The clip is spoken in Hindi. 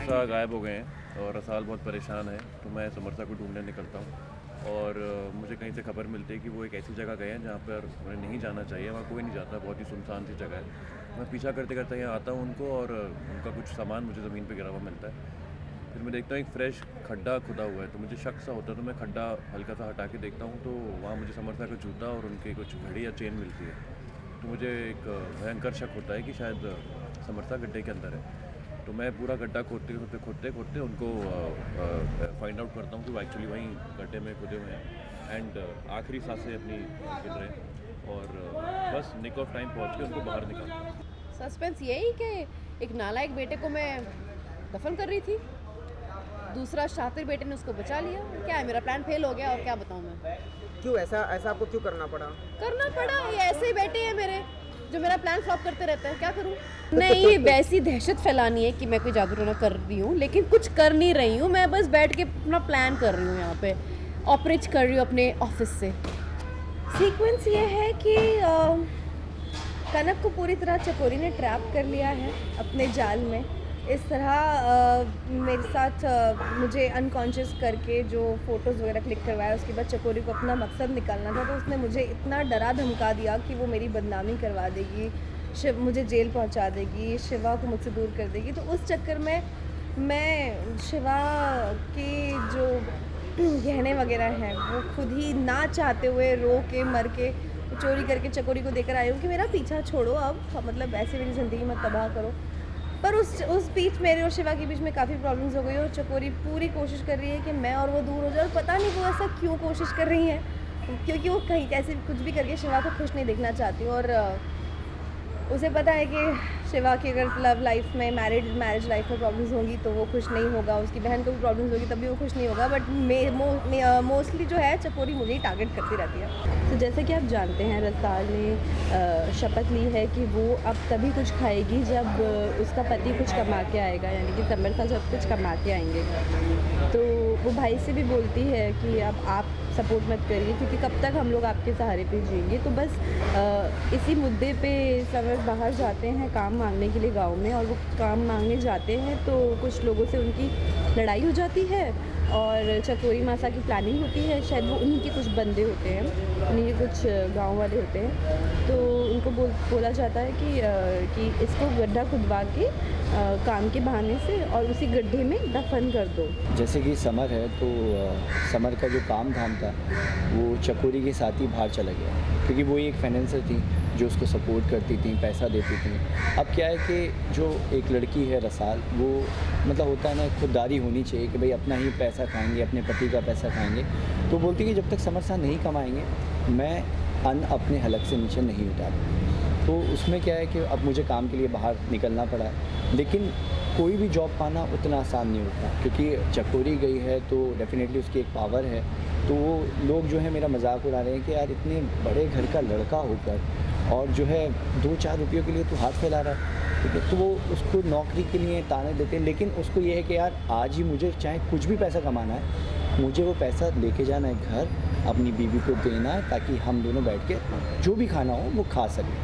समरसा गायब हो गए हैं और रसाल बहुत परेशान है, तो मैं समरसा को ढूंढने निकलता हूँ और मुझे कहीं से खबर मिलती है कि वो एक ऐसी जगह गए हैं जहाँ पर उन्हें नहीं जाना चाहिए, वहाँ कोई नहीं जाता, बहुत ही सुनसान सी जगह है। मैं पीछा करते करते यहाँ आता हूँ उनको और उनका कुछ सामान मुझे ज़मीन पर गिरा हुआ मिलता है। फिर मैं देखता हूँ एक फ्रेश खड्डा खुदा हुआ है, तो मुझे शक सा होता है, तो मैं खड्डा हल्का सा हटा के देखता हूँ, तो वहाँ मुझे समरसा का जूता और उनके कुछ घड़ी या चेन मिलती है। तो मुझे एक भयंकर शक होता है कि शायद समरसा गड्ढे के अंदर है। तो मैं पूरा गड्ढा खोदते खोदते उनको फाइंड आउट करता हूँ कि वो एक्चुअली वहीं गड्ढे में खुदे हुए हैं एंड आखिरी सांसें अपनी गिर रहे हैं और बस निक ऑफ टाइम पहुँच के उनको बाहर निकालता हूँ। सस्पेंस यही कि एक नालायक बेटे को मैं दफन कर रही थी, दूसरा शातिर बेटे ने उसको बचा लिया। क्या है, मेरा प्लान फेल हो गया और क्या बताऊँ मैं। क्यों ऐसा ऐसा आपको क्यों करना पड़ा? ये ऐसे ही बेटे हैं मेरे जो मेरा प्लान फ्लॉप करते रहते हैं, क्या करूँ। नहीं, वैसी दहशत फैलानी है कि मैं कोई जादू टोना कर रही हूँ, लेकिन कुछ कर नहीं रही हूँ, मैं बस बैठ के अपना प्लान कर रही हूँ, यहाँ पे ऑपरेट कर रही हूँ अपने ऑफिस से। सीक्वेंस ये है कि कनक को पूरी तरह चकोरी ने ट्रैप कर लिया है अपने जाल में। इस तरह मेरे साथ मुझे अनकॉन्शियस करके जो फ़ोटोज़ वगैरह क्लिक करवाया, उसके बाद चकोरी को अपना मकसद निकालना था, तो उसने मुझे इतना डरा धमका दिया कि वो मेरी बदनामी करवा देगी, मुझे जेल पहुंचा देगी, शिवा को मुझसे दूर कर देगी। तो उस चक्कर में मैं शिवा के जो गहने वगैरह हैं वो खुद ही ना चाहते हुए रो के मर के चोरी करके चकोरी को देकर आई हूँ कि मेरा पीछा छोड़ो अब, मतलब ऐसे मेरी ज़िंदगी मत तबाह करो। पर उस बीच मेरे और शिवा के बीच में काफ़ी प्रॉब्लम्स हो गई और चकोरी पूरी कोशिश कर रही है कि मैं और वो दूर हो जाए, और पता नहीं वो ऐसा क्यों कोशिश कर रही हैं, क्योंकि वो कहीं कैसे कुछ भी करके शिवा को खुश नहीं देखना चाहती। और उसे पता है कि शिवा की अगर लव लाइफ में मैरिज लाइफ में प्रॉब्लम्स होंगी तो वो खुश नहीं होगा, उसकी बहन को भी प्रॉब्लम्स होगी तब भी वो खुश नहीं होगा। बट मोस्टली जो है चकोरी मुझे ही टारगेट करती रहती है। तो जैसे कि आप जानते हैं, रसाल ने शपथ ली है कि वो अब तभी कुछ खाएगी जब उसका पति कुछ कमा के आएगा, यानी कि समरसा जब कुछ कमा के आएंगे। तो वो भाई से भी बोलती है कि अब आप सपोर्ट मत करिए, क्योंकि कब तक हम लोग आपके सहारे पे जिएंगे। तो बस इसी मुद्दे पे समर बाहर जाते हैं काम मांगने के लिए गांव में, और वो काम मांगने जाते हैं तो कुछ लोगों से उनकी लड़ाई हो जाती है और चकोरी मासा की प्लानिंग होती है, शायद वो उन्हीं के कुछ बंदे होते हैं, उन्हीं के कुछ गांव वाले होते हैं। तो उनको बोला जाता है कि इसको गड्ढा खुदवा के काम के बहाने से और उसी गड्ढे में दफन कर दो। जैसे कि समर है तो समर का जो काम धाम था वो चकोरी के साथ ही बाहर चला गया, क्योंकि वो एक फाइनेंसर थी जो उसको सपोर्ट करती थी, पैसा देती थी। अब क्या है कि जो एक लड़की है रसाल, वो मतलब होता है ना, खुददारी होनी चाहिए कि भाई अपना ही पैसा खाएंगे, अपने पति का पैसा खाएंगे। तो बोलती कि जब तक समरसा नहीं कमाएंगे मैं अन्न अपने हलक से नीचे नहीं उतारूँ। तो उसमें क्या है कि अब मुझे काम के लिए बाहर निकलना पड़ा, लेकिन कोई भी जॉब पाना उतना आसान नहीं होता, क्योंकि चकोरी गई है तो डेफिनेटली उसकी एक पावर है। तो वो लोग जो है मेरा मजाक उड़ा रहे हैं कि यार इतने बड़े घर का लड़का होकर और जो है 2-4 रुपयों के लिए तो हाथ फैला रहा है, ठीक है। तो वो उसको नौकरी के लिए ताने देते हैं, लेकिन उसको ये है कि यार आज ही मुझे चाहे कुछ भी पैसा कमाना है, मुझे वो पैसा लेके जाना है घर, अपनी बीवी को देना है, ताकि हम दोनों बैठ के जो भी खाना हो वो खा सकें।